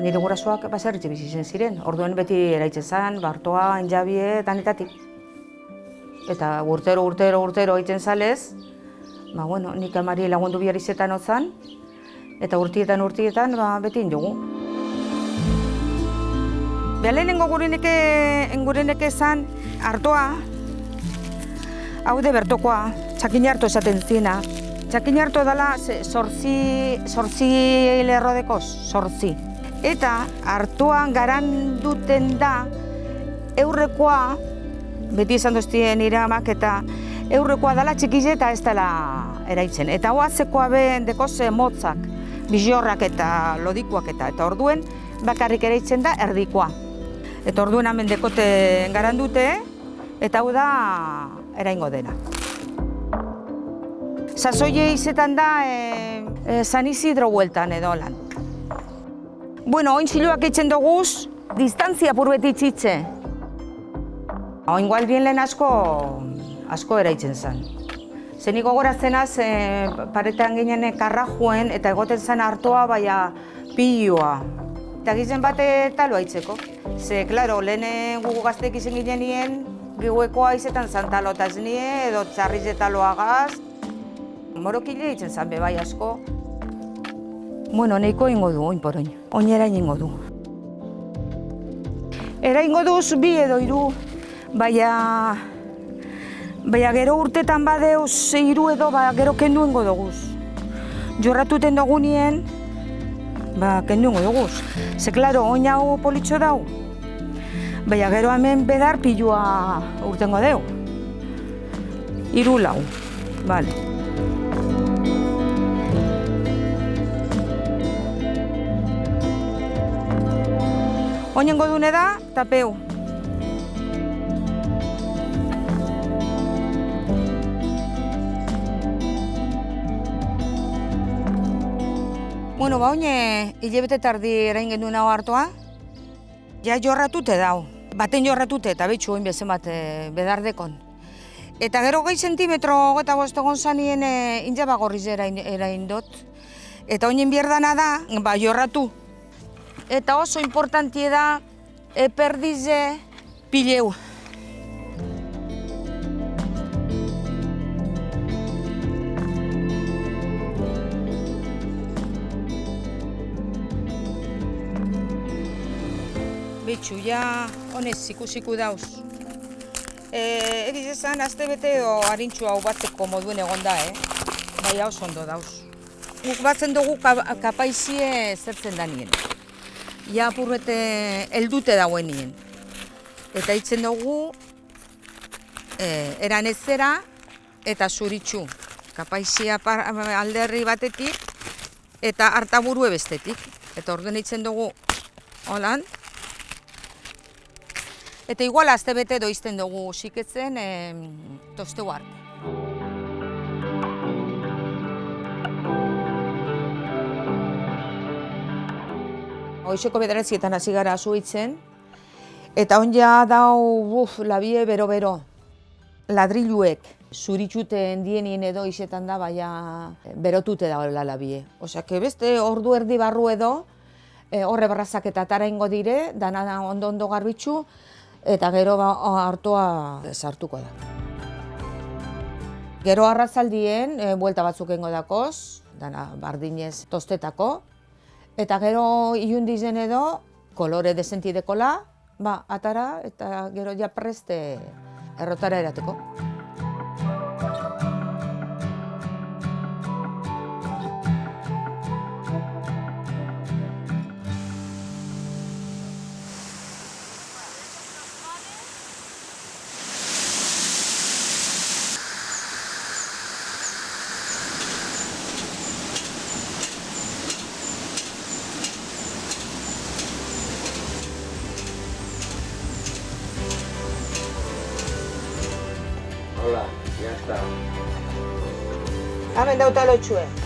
nire gurasoak baserritxe bizi ziren. Orduen beti eraitzen zen, Artoa, Enjabie, danetatik. Eta urtero egiten zalez, nik amari lagundu bihar izetan otzan, eta urtietan beti indugu. Lehenengo gurenek ezan Artoa, hau de bertokoa, txakin harto esaten ziena. Txakin harto dela zortzi lerrodekoz, zortzi. Eta Artoan garan duten da eurrekoa, beti esan doztien nire amak, eta eurrekoa dela txikize eta ez dela eraitzen. Eta oatzekoa behen dekoz motzak, bizorrak eta lodikoak eta orduen bakarrik eraitzen da erdikoa. Eta orduen hemen dekote garan dute, eta hau da eraingo dena. Sasoie izetan da San Isidro bueltan edo lan. Oin ziloak eitzen duguz, distantzia purbeti itxitze. Oin gualdien lehen asko eraitzen zen. Zeniko gogorazenaz, paretan ginen karrajuen eta egoten zen Artoa baina pilloa. Eta gizen bate talo haitzeko. Ze, klaro, lehen gugu gazteek izen ginen nien, giguekoa izetan zan talotaz nie, edo txarriz taloagaz. Morokile ditzen zan bebai asko. Neiko ingo du, oin por oin. Oin erain ingo du. Eraingo duz bi edo hiru, baina gero urtetan badeuz hiru edo gero kendu ingo duguz. Jorratuten dugu nien, kendu ingo duguz. Ze, klaro, oin hau politxo dau, baina gero hemen bedar pilua urtengo deu. Hiru lau, bale. Oinengo dune da, tapeu. Oine hilabete tardi erain genduen hau Artoa, ja jorratute dau. Baten jorratute eta betxu oin bezen bat bedardekon. Eta gero 20 zentimetro eta egon zanien injabagorriz erain dut. Eta oinen bierdana da, jorratu. Eta oso importantie da perdize pileu. Betxu, ja honez ikusiku dauz. Egiz esan, azte bete edo harintxu hau batzeko moduen egon da, bai hau ondo dauz. Guk batzen dugu kapaizie zertzen da nien. Ja apurrete heldute dauen nien. Eta hitzen dugu eran ezera eta zuritxu. Kapaizia alderri batetik eta hartaburue bestetik. Eta orduen hitzen dugu holan. Eta igual azte bete doizten dugu siketzen tosteu arte. Hoizeko bederatzietan hasi gara zuitzen, eta onja dau labie bero-bero. Ladriluek zuritxuten dienien edo izetan da, baina berotute dagoela labie. Osea, beste ordu erdi barru edo, horre barrazak eta atara ingo dire, dana ondo garbitzu, eta gero Artoa sartuko da. Gero arratzaldien, buelta batzuk ingo dakoz, dana bardinez tostetako, eta gero ilundizen edo, kolore desentidekola, atara eta gero ja preste errotara erateko. Hola, ya está. Hemen dauta lotxue.